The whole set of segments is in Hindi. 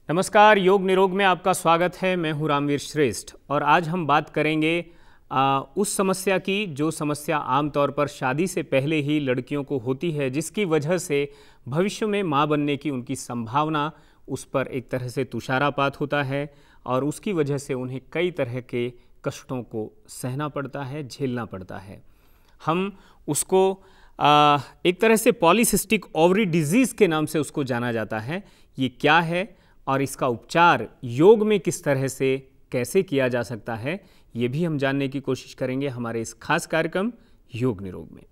नमस्कार, योग निरोग में आपका स्वागत है। मैं हूं रामवीर श्रेष्ठ और आज हम बात करेंगे उस समस्या की जो समस्या आमतौर पर शादी से पहले ही लड़कियों को होती है, जिसकी वजह से भविष्य में मां बनने की उनकी संभावना उस पर एक तरह से तुषारापात होता है और उसकी वजह से उन्हें कई तरह के कष्टों को सहना पड़ता है, झेलना पड़ता है। हम उसको एक तरह से पॉलीसिस्टिक ओवरी डिजीज़ के नाम से उसको जाना जाता है। ये क्या है और इसका उपचार योग में किस तरह से कैसे किया जा सकता है, ये भी हम जानने की कोशिश करेंगे हमारे इस खास कार्यक्रम योग निरोग में।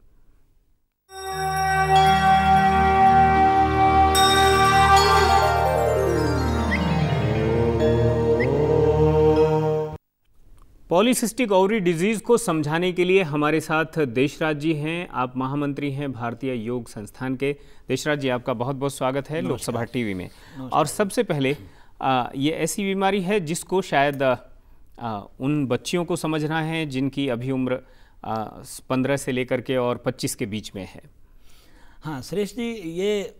पॉलीसिस्टिक ओवरी डिजीज़ को समझाने के लिए हमारे साथ देशराज जी हैं। आप महामंत्री हैं भारतीय योग संस्थान के। देशराज जी, आपका बहुत बहुत स्वागत है लोकसभा टीवी में। और सबसे पहले ये ऐसी बीमारी है जिसको शायद उन बच्चियों को समझना है जिनकी अभी उम्र 15 से लेकर के और 25 के बीच में है। हाँ श्रेष्ठ जी, ये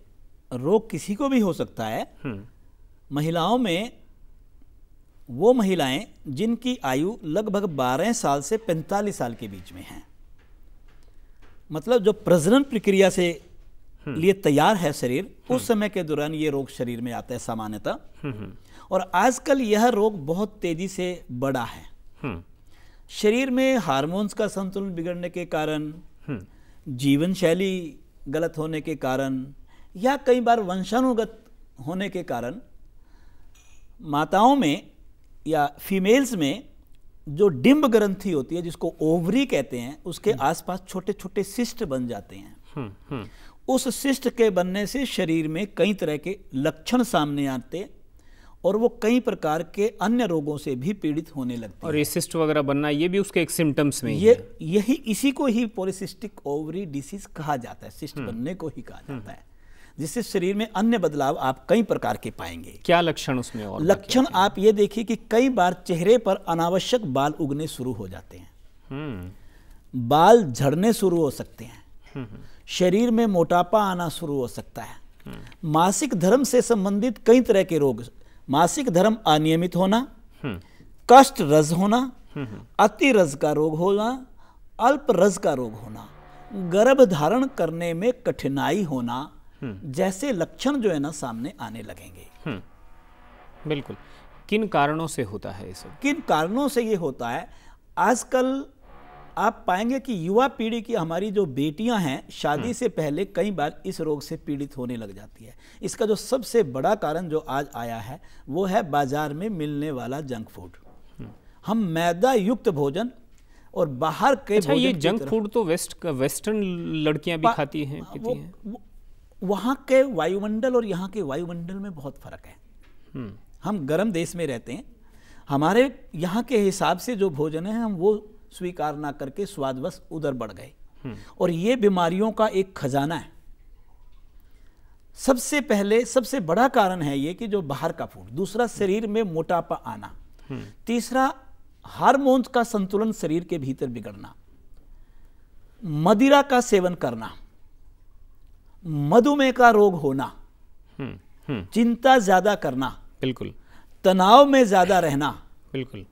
रोग किसी को भी हो सकता है। महिलाओं में वो महिलाएं जिनकी आयु लगभग 12 साल से 45 साल के बीच में है, मतलब जो प्रजनन प्रक्रिया से लिए तैयार है शरीर, उस समय के दौरान ये रोग शरीर में आता है सामान्यतः। और आजकल यह रोग बहुत तेजी से बढ़ा है। शरीर में हार्मोन्स का संतुलन बिगड़ने के कारण, जीवन शैली गलत होने के कारण या कई बार वंशानुगत होने के कारण माताओं में या फीमेल्स में जो डिंब ग्रंथि होती है, जिसको ओवरी कहते हैं, उसके आसपास छोटे छोटे सिस्ट बन जाते हैं। उस सिस्ट के बनने से शरीर में कई तरह के लक्षण सामने आते और वो कई प्रकार के अन्य रोगों से भी पीड़ित होने लगते हैं। और ये सिस्ट वगैरह बनना, ये भी उसके एक सिम्टम्स में यही इसी को ही पॉलीसिस्टिक ओवरी डिसीज कहा जाता है। सिस्ट बनने को ही कहा जाता है, जिससे शरीर में अन्य बदलाव आप कई प्रकार के पाएंगे। क्या लक्षण उसमें? और लक्षण आप ये देखिए कि कई बार चेहरे पर अनावश्यक बाल उगने शुरू हो जाते हैं, बाल झड़ने शुरू हो सकते हैं, शरीर में मोटापा आना शुरू हो सकता है, मासिक धर्म से संबंधित कई तरह के रोग, मासिक धर्म अनियमित होना, कष्ट रज होना, अति रज का रोग होना, अल्प रज का रोग होना, गर्भ धारण करने में कठिनाई होना जैसे लक्षण जो है ना सामने आने लगेंगे। बिल्कुल। किन कारणों से होता है ये सब? किन कारणों से ये होता है? आजकल आप पाएंगे कि युवा पीढ़ी की हमारी जो बेटियां हैं, शादी से पहले कई बार इस रोग से पीड़ित होने लग जाती है। इसका जो सबसे बड़ा कारण जो आज आया है वो है बाजार में मिलने वाला जंक फूड। हम मैदा युक्त भोजन और बाहर के भोजन, ये जंक फूड तो वेस्टर्न लड़कियां भी खाती हैं, पीती हैं। वहाँ के वायुमंडल और यहाँ के वायुमंडल में बहुत फर्क है। हम गर्म देश में रहते हैं, हमारे यहाँ के हिसाब से जो भोजन है हम वो स्वीकार ना करके स्वादवश उधर बढ़ गए और ये बीमारियों का एक खजाना है। सबसे पहले सबसे बड़ा कारण है ये कि जो बाहर का फूड, दूसरा शरीर में मोटापा आना, तीसरा हार्मोन्स का संतुलन शरीर के भीतर बिगड़ना, मदिरा का सेवन करना, मधुमेह का रोग होना, चिंता ज्यादा करना, बिल्कुल, तनाव में ज्यादा रहना, बिल्कुल,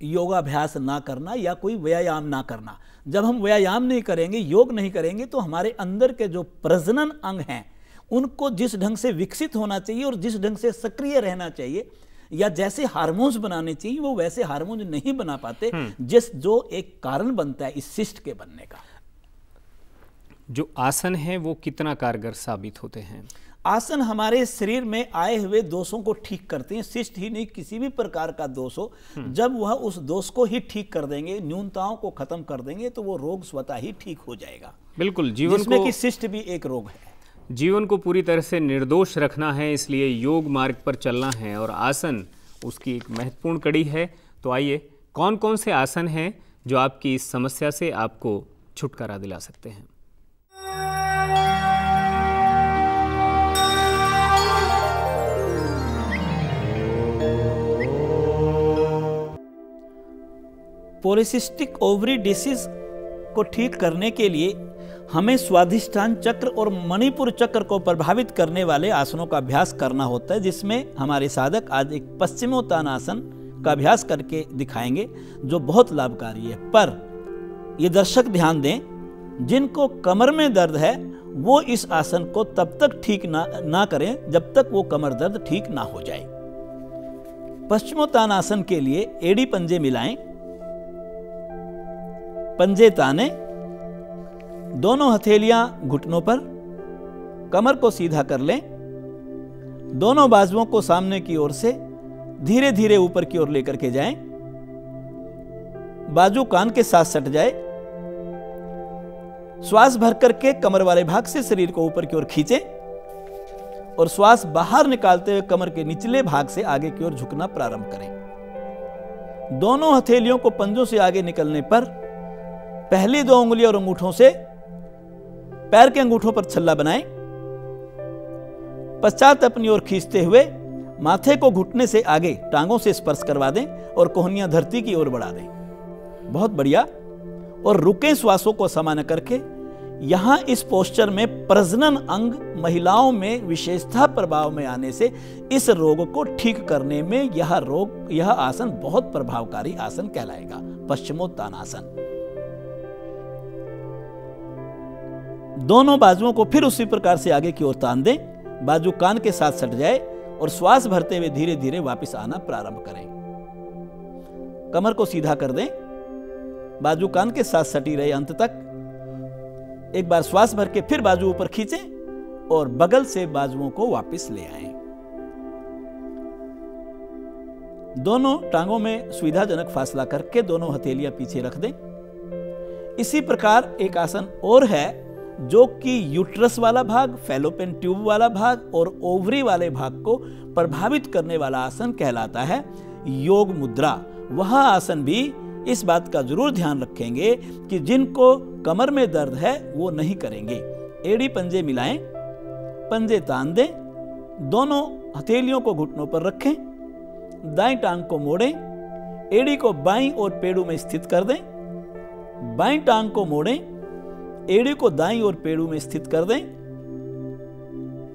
योगाभ्यास ना करना या कोई व्यायाम ना करना। जब हम व्यायाम नहीं करेंगे, योग नहीं करेंगे, तो हमारे अंदर के जो प्रजनन अंग हैं उनको जिस ढंग से विकसित होना चाहिए और जिस ढंग से सक्रिय रहना चाहिए या जैसे हार्मोन्स बनाने चाहिए वो वैसे हार्मोन्स नहीं बना पाते, जो एक कारण बनता है इस सिस्ट के बनने का। जो आसन है वो कितना कारगर साबित होते हैं? आसन हमारे शरीर में आए हुए दोषों को ठीक करते हैं। सिस्ट ही नहीं, किसी भी प्रकार का दोष हो, जब वह उस दोष को ही ठीक कर देंगे, न्यूनताओं को खत्म कर देंगे, तो वो रोग स्वतः ही ठीक हो जाएगा। बिल्कुल, जीवन जिसमें कि सिस्ट भी एक रोग है। जीवन को पूरी तरह से निर्दोष रखना है, इसलिए योग मार्ग पर चलना है और आसन उसकी एक महत्वपूर्ण कड़ी है। तो आइए, कौन कौन से आसन हैं जो आपकी इस समस्या से आपको छुटकारा दिला सकते हैं? पॉलीसिस्टिक ओवरी डिसीज को ठीक करने के लिए हमें स्वाधिष्ठान चक्र और मणिपुर चक्र को प्रभावित करने वाले आसनों का अभ्यास करना होता है, जिसमें हमारे साधक आज एक पश्चिमोत्तानासन का अभ्यास करके दिखाएंगे जो बहुत लाभकारी है। पर ये दर्शक ध्यान दें, जिनको कमर में दर्द है वो इस आसन को तब तक ठीक ना करें जब तक वो कमर दर्द ठीक ना हो जाए। पश्चिमोत्तानासन के लिए एड़ी पंजे मिलाएं, पंजे ताने, दोनों हथेलियां घुटनों पर, कमर को सीधा कर लें, दोनों बाजुओं को सामने की ओर से धीरे धीरे ऊपर की ओर लेकर के जाएं, बाजू कान के साथ सट जाए, श्वास भर करके कमर वाले भाग से शरीर को ऊपर की ओर खींचें और श्वास बाहर निकालते हुए कमर के निचले भाग से आगे की ओर झुकना प्रारंभ करें। दोनों हथेलियों को पंजों से आगे निकलने पर पहली 2 उंगलियों और अंगूठों से पैर के अंगूठों पर छल्ला बनाएं, पश्चात अपनी ओर खींचते हुए माथे को घुटने से आगे टांगों से स्पर्श करवा दें और कोहनियां धरती की ओर बढ़ा दें। बहुत बढ़िया। और रुके श्वासों को सामान्य करके यहां इस पोस्चर में प्रजनन अंग महिलाओं में विशेषता प्रभाव में आने से इस रोग को ठीक करने में यह आसन बहुत प्रभावकारी आसन कहलाएगा, पश्चिमोत्तानासन। दोनों बाजुओं को फिर उसी प्रकार से आगे की ओर तान दें, बाजू कान के साथ सट जाए और श्वास भरते हुए धीरे धीरे वापस आना प्रारंभ करें। कमर को सीधा कर दें, बाजू कान के साथ सटी रहे अंत तक। एक बार श्वास भर के फिर बाजू ऊपर खींचें और बगल से बाजुओं को वापस ले आएं। दोनों टांगों में सुविधाजनक फासला करके दोनों हथेलियां पीछे रख दें। इसी प्रकार एक आसन और है जो कि यूट्रस वाला भाग, फैलोपियन ट्यूब वाला भाग और ओवरी वाले भाग को प्रभावित करने वाला आसन कहलाता है योग मुद्रा। वह आसन भी इस बात का जरूर ध्यान रखेंगे कि जिनको कमर में दर्द है वो नहीं करेंगे। एड़ी पंजे मिलाएं, पंजे तान दें, दोनों हथेलियों को घुटनों पर रखें, दाएं टांग को मोड़ें, एड़ी को बाईं और पेड़ू में स्थित कर दें, बाईं टांग को मोड़ें, एड़ी को दाईं और पेड़ू में स्थित कर दें।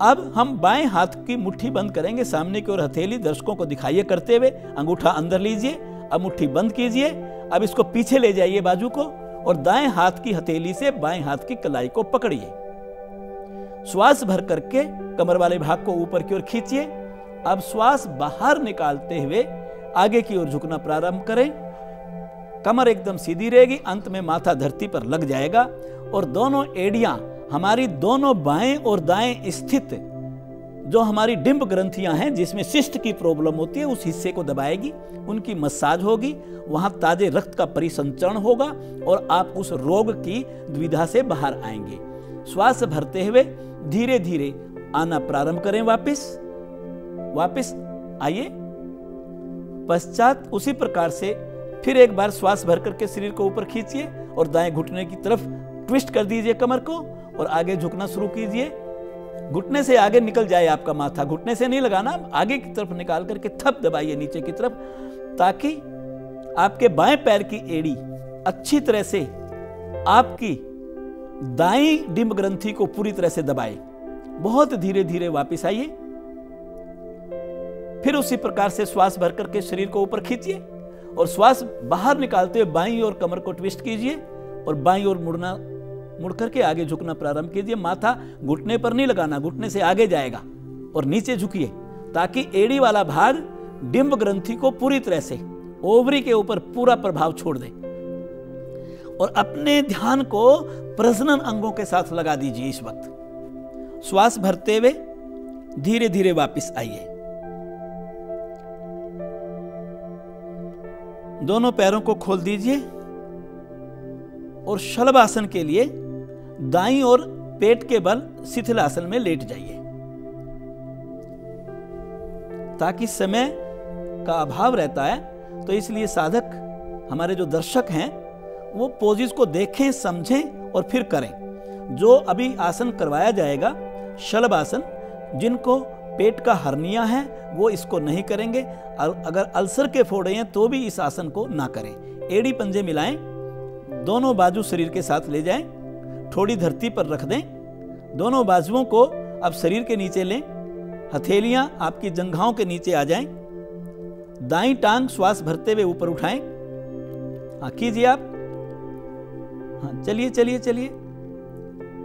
अब हम बाएं हाथ की मुट्ठी बंद करेंगे, सामने की ओर हथेली दर्शकों को दिखाइए करते हुए, अंगूठा अंदर लीजिए, अब मुट्ठी बंद कीजिए। अब इसको पीछे ले जाइए बाजू को और दाएं हाथ की हथेली से बाएं हाथ की कलाई को पकड़िए। श्वास भर करके कमर वाले भाग को ऊपर की ओर खींचिए। अब श्वास बाहर निकालते हुए आगे की ओर झुकना प्रारंभ करें। कमर एकदम सीधी रहेगी, अंत में माथा धरती पर लग जाएगा और दोनों एड़ियां हमारी दोनों बाएं और दाएं स्थित जो हमारी डिंब ग्रंथियां हैं जिसमें सिस्ट की प्रॉब्लम होती है उस हिस्से को दबाएगी, उनकी मसाज होगी, वहां ताजे रक्त का परिसंचरण होगा और आप उस रोग की दुविधा से बाहर आएंगे। श्वास भरते हुए धीरे धीरे आना प्रारंभ करें, वापस आइए। पश्चात उसी प्रकार से फिर एक बार श्वास भर करके शरीर को ऊपर खींचिए और दाएं घुटने की तरफ ट्विस्ट कर दीजिए कमर को और आगे झुकना शुरू कीजिए। घुटने से आगे निकल जाए आपका माथा, घुटने से नहीं लगाना, आगे की तरफ निकाल करके थप दबाइए नीचे की तरफ, ताकि आपके बाएं पैर की एड़ी अच्छी तरह से आपकी दाईं डिंब ग्रंथि को पूरी तरह से दबाए। बहुत धीरे धीरे वापस आइए। फिर उसी प्रकार से श्वास भर करके शरीर को ऊपर खींचिए और श्वास बाहर निकालते हुए बाईं ओर कमर को ट्विस्ट कीजिए और बाईं ओर मुड़ करके आगे झुकना प्रारंभ कीजिए। माथा घुटने पर नहीं लगाना, घुटने से आगे जाएगा और नीचे झुकिए ताकि एड़ी वाला भाग डिंब ग्रंथि को पूरी तरह से ओवरी के ऊपर पूरा प्रभाव छोड़ दे और अपने ध्यान को प्रजनन अंगों के साथ लगा दीजिए। इस वक्त श्वास भरते हुए धीरे धीरे वापस आइए। दोनों पैरों को खोल दीजिए और शलभासन के लिए दाईं ओर पेट के बल शिथिलासन में लेट जाइए। ताकि समय का अभाव रहता है तो इसलिए साधक हमारे जो दर्शक हैं वो पोजिस को देखें, समझें और फिर करें। जो अभी आसन करवाया जाएगा शलभासन, जिनको पेट का हर्निया है वो इसको नहीं करेंगे, अगर अल्सर के फोड़े हैं तो भी इस आसन को ना करें। एड़ी पंजे मिलाएं, दोनों बाजू शरीर के साथ ले जाएं, ठोड़ी धरती पर रख दें। दोनों बाजुओं को अब शरीर के नीचे लें, हथेलियां आपकी जंघाओं के नीचे आ जाएं। दाईं टांग श्वास भरते हुए ऊपर उठाएं। हाँ, कीजिए आप। हाँ, चलिए चलिए चलिए।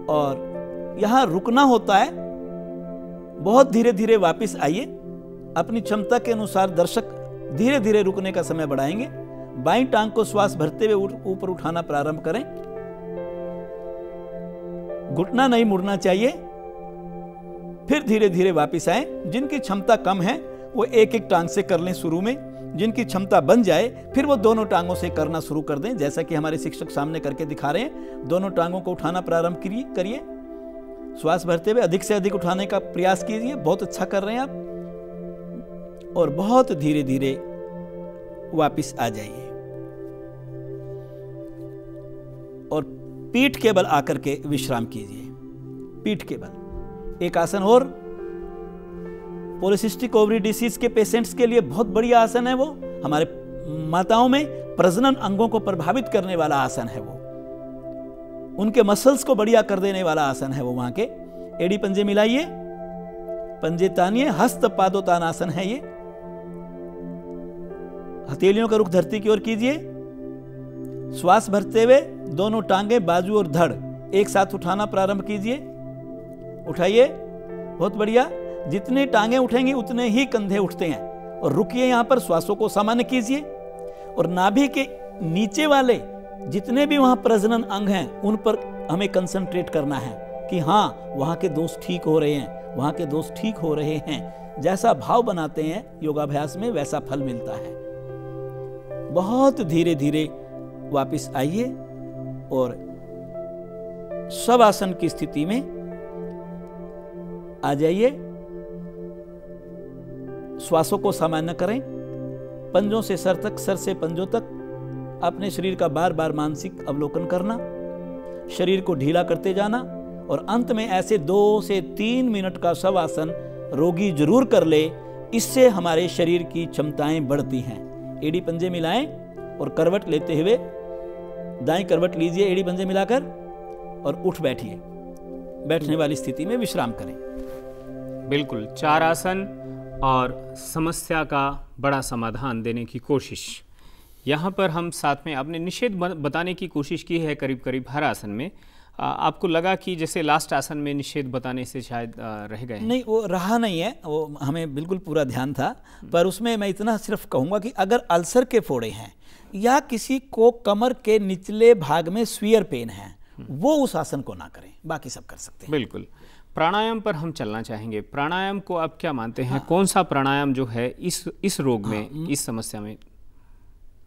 और यहां रुकना होता है, बहुत धीरे धीरे वापस आइए। अपनी क्षमता के अनुसार दर्शक धीरे धीरे रुकने का समय बढ़ाएंगे। बाईं टांग को श्वास भरते हुए ऊपर उठाना प्रारंभ करें। घुटना नहीं मुड़ना चाहिए। फिर धीरे धीरे वापस आए। जिनकी क्षमता कम है वो एक एक टांग से कर लें शुरू में। जिनकी क्षमता बन जाए फिर वो दोनों टांगों से करना शुरू कर दें, जैसा कि हमारे शिक्षक सामने करके दिखा रहे हैं। दोनों टांगों को उठाना प्रारंभ करिए। श्वास भरते हुए अधिक से अधिक उठाने का प्रयास कीजिए। बहुत अच्छा कर रहे हैं आप। और बहुत धीरे धीरे वापस आ जाइए और पीठ के बल आकर के विश्राम कीजिए। पीठ के बल। एक आसन और, पॉलीसिस्टिक ओवरी डिसीज के पेशेंट्स के लिए बहुत बढ़िया आसन है वो। हमारे माताओं में प्रजनन अंगों को प्रभावित करने वाला आसन है वो। उनके मसल्स को बढ़िया कर देने वाला आसन है वो। वहां के एड़ी पंजे मिलाइए, पंजे तानिए। हस्त पादोतान आसन है ये। हथेलियों का रुख धरती की ओर कीजिए। श्वास भरते हुए दोनों टांगे, बाजू और धड़ एक साथ उठाना प्रारंभ कीजिए। उठाइए, बहुत बढ़िया। जितने टांगे उठेंगी उतने ही कंधे उठते हैं। और रुकिए यहां पर, श्वासों को सामान्य कीजिए। और नाभि के नीचे वाले जितने भी वहां प्रजनन अंग हैं उन पर हमें कंसंट्रेट करना है कि हाँ, वहां के दोष ठीक हो रहे हैं, वहां के दोष ठीक हो रहे हैं। जैसा भाव बनाते हैं योगाभ्यास में वैसा फल मिलता है। बहुत धीरे धीरे वापस आइए और शवासन की स्थिति में आ जाइए। श्वासों को सामान्य करें। पंजों से सर तक, सर से पंजों तक अपने शरीर का बार बार मानसिक अवलोकन करना, शरीर को ढीला करते जाना। और अंत में ऐसे 2 से 3 मिनट का शवासन रोगी जरूर कर ले। इससे हमारे शरीर की क्षमताएं बढ़ती हैं। एड़ी पंजे मिलाएं और करवट लेते हुए दाईं करवट लीजिए एड़ी पंजे मिलाकर और उठ बैठिए। बैठने वाली स्थिति में विश्राम करें। बिल्कुल, 4 आसन और समस्या का बड़ा समाधान देने की कोशिश। यहाँ पर हम साथ में आपने निषेध बताने की कोशिश की है करीब करीब हर आसन में। आपको लगा कि जैसे लास्ट आसन में निषेध बताने से शायद रह गए? नहीं, वो रहा नहीं है, वो हमें बिल्कुल पूरा ध्यान था। पर उसमें मैं इतना सिर्फ कहूँगा कि अगर अल्सर के फोड़े हैं या किसी को कमर के निचले भाग में स्वीयर पेन है, वो उस आसन को ना करें, बाकी सब कर सकते हैं। बिल्कुल। प्राणायाम पर हम चलना चाहेंगे। प्राणायाम को आप क्या मानते हैं? कौन सा प्राणायाम जो है इस रोग में, इस समस्या में?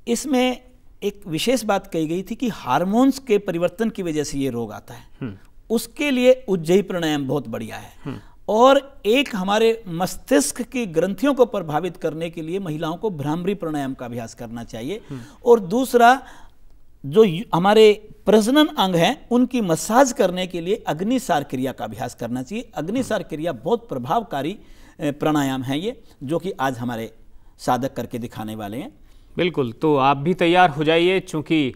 इसमें एक विशेष बात कही गई थी कि हार्मोन्स के परिवर्तन की वजह से ये रोग आता है। उसके लिए उज्जयी प्राणायाम बहुत बढ़िया है। और एक हमारे मस्तिष्क की ग्रंथियों को प्रभावित करने के लिए महिलाओं को भ्रामरी प्राणायाम का अभ्यास करना चाहिए। और दूसरा, जो हमारे प्रजनन अंग हैं उनकी मसाज करने के लिए अग्निसार क्रिया का अभ्यास करना चाहिए। अग्निसार क्रिया बहुत प्रभावकारी प्राणायाम है ये, जो कि आज हमारे साधक करके दिखाने वाले हैं। बिल्कुल, तो आप भी तैयार हो जाइए, चूँकि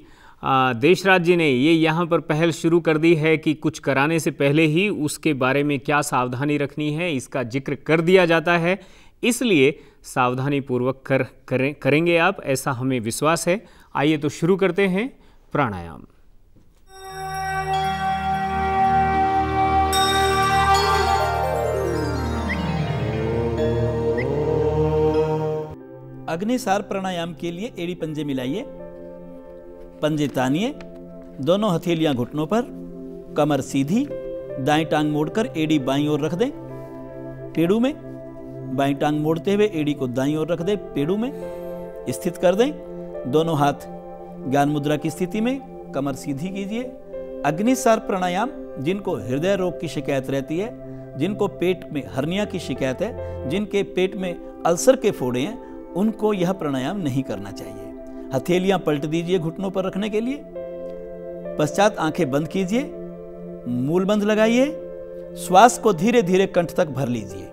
देशराज जी ने ये यहाँ पर पहल शुरू कर दी है कि कुछ कराने से पहले ही उसके बारे में क्या सावधानी रखनी है इसका जिक्र कर दिया जाता है। इसलिए सावधानी पूर्वक करेंगे आप, ऐसा हमें विश्वास है। आइए तो शुरू करते हैं प्राणायाम। अग्निसार प्राणायाम के लिए एड़ी पंजे मिलाइए, पंजे तानिए, दोनों हथेलियां घुटनों पर, कमर सीधी, दाईं टांग मोड़कर एड़ी बाईं ओर रख दें पेड़ू में, बाईं टांग मोड़ते हुए एड़ी को दाईं ओर रख दें पेड़ू में, स्थित कर दें। दोनों हाथ ज्ञान मुद्रा की स्थिति में, कमर सीधी कीजिए। अग्निसार प्राणायाम जिनको हृदय रोग की शिकायत रहती है, जिनको पेट में हर्निया की शिकायत है, जिनके पेट में अल्सर के फोड़े हैं, उनको यह प्राणायाम नहीं करना चाहिए। हथेलियां पलट दीजिए घुटनों पर रखने के लिए। पश्चात आंखें बंद कीजिए, मूलबंध लगाइए, श्वास को धीरे धीरे कंठ तक भर लीजिए।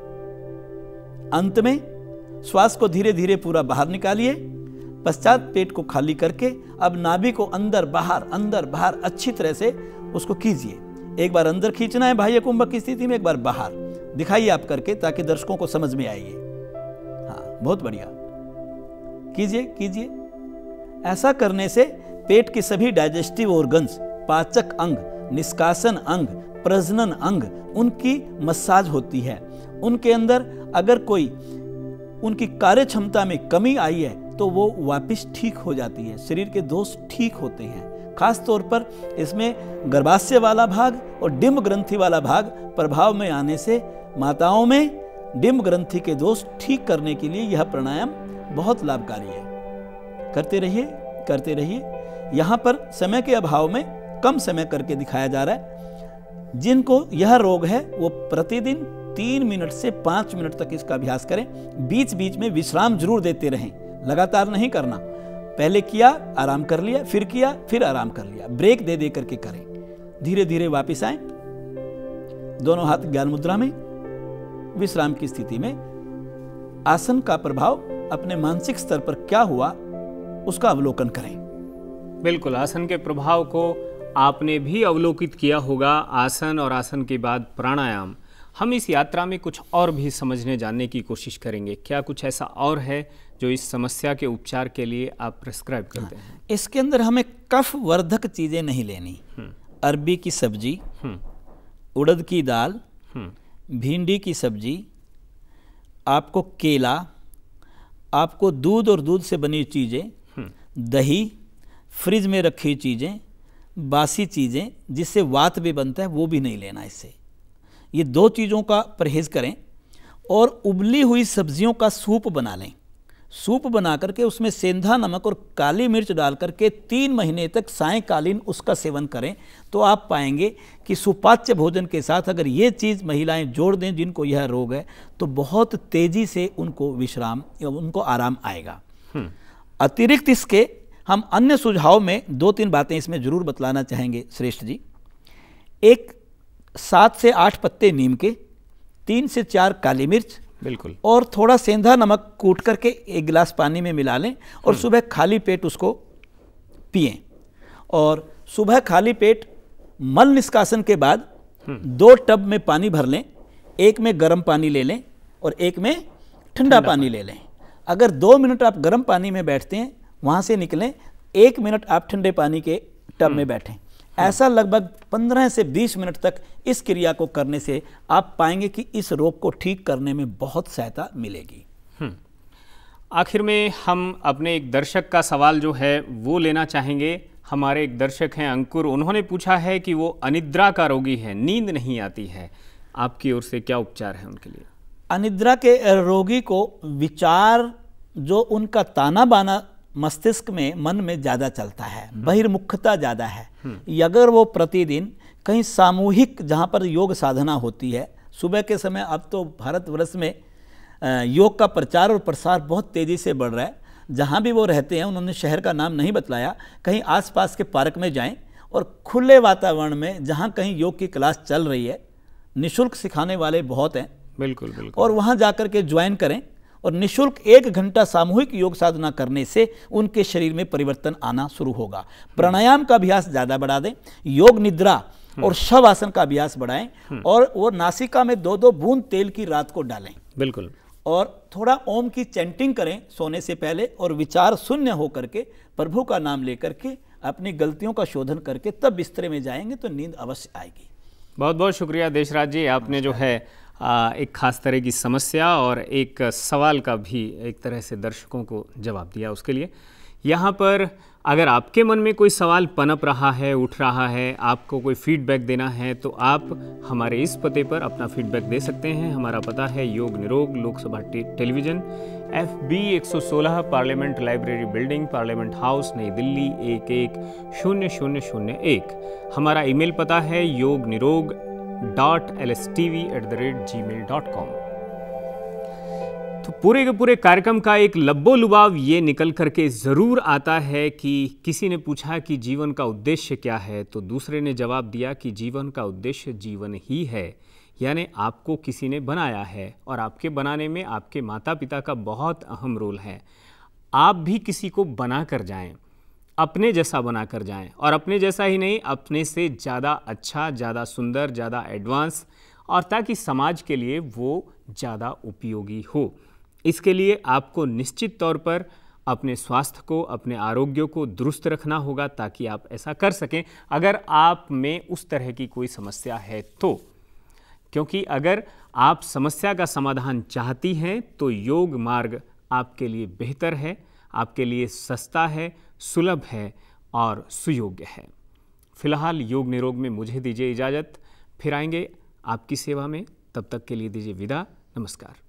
अंत में श्वास को धीरे धीरे पूरा बाहर निकालिए। पश्चात पेट को खाली करके अब नाभि को अंदर बाहर अच्छी तरह से उसको कीजिए। एक बार अंदर खींचना है बाह्य कुंभक की स्थिति में, एक बार बाहर दिखाइए आप करके, ताकि दर्शकों को समझ में आइए। हाँ, बहुत बढ़िया, कीजिए। ऐसा करने से पेट के सभी डाइजेस्टिव ऑर्गन्स, पाचक अंग, निष्कासन अंग, प्रजनन अंग, उनकी मसाज होती है। उनके अंदर अगर कोई उनकी कार्य क्षमता में कमी आई है तो वो वापस ठीक हो जाती है, शरीर के दोष ठीक होते हैं। खास तौर पर इसमें गर्भाशय वाला भाग और डिंब ग्रंथि वाला भाग प्रभाव में आने से माताओं में डिंब ग्रंथि के दोष ठीक करने के लिए यह प्राणायाम बहुत लाभकारी है। करते रहिए। यहाँ पर समय के अभाव में कम समय करके दिखाया जा रहा है। जिनको यह रोग है वो प्रतिदिन 3 मिनट से 5 मिनट तक इसका अभ्यास करें। बीच बीच में विश्राम जरूर देते रहें, लगातार नहीं करना। पहले किया, आराम कर लिया, फिर किया, फिर आराम कर लिया, ब्रेक दे करके करें। धीरे धीरे वापस आए, दोनों हाथ ज्ञान मुद्रा में, विश्राम की स्थिति में। आसन का प्रभाव अपने मानसिक स्तर पर क्या हुआ उसका अवलोकन करें। बिल्कुल, आसन के प्रभाव को आपने भी अवलोकित किया होगा। आसन और आसन के बाद प्राणायाम। हम इस यात्रा में कुछ और भी समझने जानने की कोशिश करेंगे। क्या कुछ ऐसा और है जो इस समस्या के उपचार के लिए आप प्रिस्क्राइब करते हैं? इसके अंदर हमें कफ वर्धक चीजें नहीं लेनी। अरबी की सब्जी, उड़द की दाल, भिंडी की सब्जी, आपको केला, आपको दूध और दूध से बनी चीजें, दही, फ्रिज में रखी चीजें, बासी चीजें जिससे वात भी बनता है वो भी नहीं लेना। इससे ये 2 चीज़ों का परहेज करें। और उबली हुई सब्जियों का सूप बना लें। सूप बना करके उसमें सेंधा नमक और काली मिर्च डाल करके 3 महीने तक सायंकालीन उसका सेवन करें तो आप पाएंगे कि सुपाच्य भोजन के साथ अगर ये चीज़ महिलाएं जोड़ दें जिनको यह रोग है तो बहुत तेज़ी से उनको विश्राम या उनको आराम आएगा। अतिरिक्त इसके हम अन्य सुझाव में 2-3 बातें इसमें जरूर बतलाना चाहेंगे श्रेष्ठ जी। 7 से 8 पत्ते नीम के, 3 से 4 काली मिर्च, बिल्कुल, और थोड़ा सेंधा नमक कूट करके 1 गिलास पानी में मिला लें और सुबह खाली पेट उसको पिएं। और सुबह खाली पेट मल निष्कासन के बाद 2 टब में पानी भर लें। एक में गर्म पानी ले लें और एक में ठंडा पानी ले लें। अगर 2 मिनट आप गर्म पानी में बैठते हैं, वहाँ से निकलें, 1 मिनट आप ठंडे पानी के टब में बैठें। ऐसा लगभग 15 से 20 मिनट तक इस क्रिया को करने से आप पाएंगे कि इस रोग को ठीक करने में बहुत सहायता मिलेगी। आखिर में हम अपने एक दर्शक का सवाल जो है वो लेना चाहेंगे। हमारे एक दर्शक हैं अंकुर, उन्होंने पूछा है कि वो अनिद्रा का रोगी है, नींद नहीं आती है। आपकी ओर से क्या उपचार है उनके लिए? अनिद्रा के रोगी को विचार जो उनका ताना बाना मस्तिष्क में, मन में ज़्यादा चलता है, बहिर्मुखता ज़्यादा है। अगर वो प्रतिदिन कहीं सामूहिक जहाँ पर योग साधना होती है, सुबह के समय, अब तो भारतवर्ष में योग का प्रचार और प्रसार बहुत तेज़ी से बढ़ रहा है। जहाँ भी वो रहते हैं, उन्होंने शहर का नाम नहीं बतलाया, कहीं आसपास के पार्क में जाएं और खुले वातावरण में जहाँ कहीं योग की क्लास चल रही है, निःशुल्क सिखाने वाले बहुत हैं, बिल्कुल बिल्कुल, और वहाँ जाकर के ज्वाइन करें और निःशुल्क 1 घंटा सामूहिक योग साधना करने से उनके शरीर में परिवर्तन आना शुरू होगा। प्राणायाम का अभ्यास ज़्यादा बढ़ा दें, योग निद्रा और शव आसन का अभ्यास बढ़ाएं और वो नासिका में 2-2 बूंद तेल की रात को डालें। बिल्कुल, और थोड़ा ओम की चैंटिंग करें सोने से पहले और विचार शून्य हो करके प्रभु का नाम लेकर के अपनी गलतियों का शोधन करके तब बिस्तरे में जाएंगे तो नींद अवश्य आएगी। बहुत बहुत शुक्रिया देशराज जी, आपने जो है एक खास तरह की समस्या और एक सवाल का भी एक तरह से दर्शकों को जवाब दिया। उसके लिए यहाँ पर अगर आपके मन में कोई सवाल पनप रहा है, उठ रहा है, आपको कोई फीडबैक देना है तो आप हमारे इस पते पर अपना फीडबैक दे सकते हैं। हमारा पता है योग निरोग, Lok Sabha television, FB 116, parliament library building, parliament house, नई दिल्ली 110001। हमारा ईमेल पता है yognirog.lstv@gmail.com। तो पूरे के पूरे कार्यक्रम का एक लब्बो लुबाव ये निकल करके ज़रूर आता है कि किसी ने पूछा कि जीवन का उद्देश्य क्या है, तो दूसरे ने जवाब दिया कि जीवन का उद्देश्य जीवन ही है, यानी आपको किसी ने बनाया है और आपके बनाने में आपके माता पिता का बहुत अहम रोल है। आप भी किसी को बना कर जाएं, अपने जैसा बना कर जाएं, और अपने जैसा ही नहीं, अपने से ज़्यादा अच्छा, ज़्यादा सुंदर, ज़्यादा एडवांस, और ताकि समाज के लिए वो ज़्यादा उपयोगी हो। इसके लिए आपको निश्चित तौर पर अपने स्वास्थ्य को, अपने आरोग्य को दुरुस्त रखना होगा ताकि आप ऐसा कर सकें, अगर आप में उस तरह की कोई समस्या है तो। क्योंकि अगर आप समस्या का समाधान चाहती हैं तो योग मार्ग आपके लिए बेहतर है, आपके लिए सस्ता है, सुलभ है और सुयोग्य है। फिलहाल योग निरोग में मुझे दीजिए इजाज़त, फिर आएंगे आपकी सेवा में। तब तक के लिए दीजिए विदा। नमस्कार।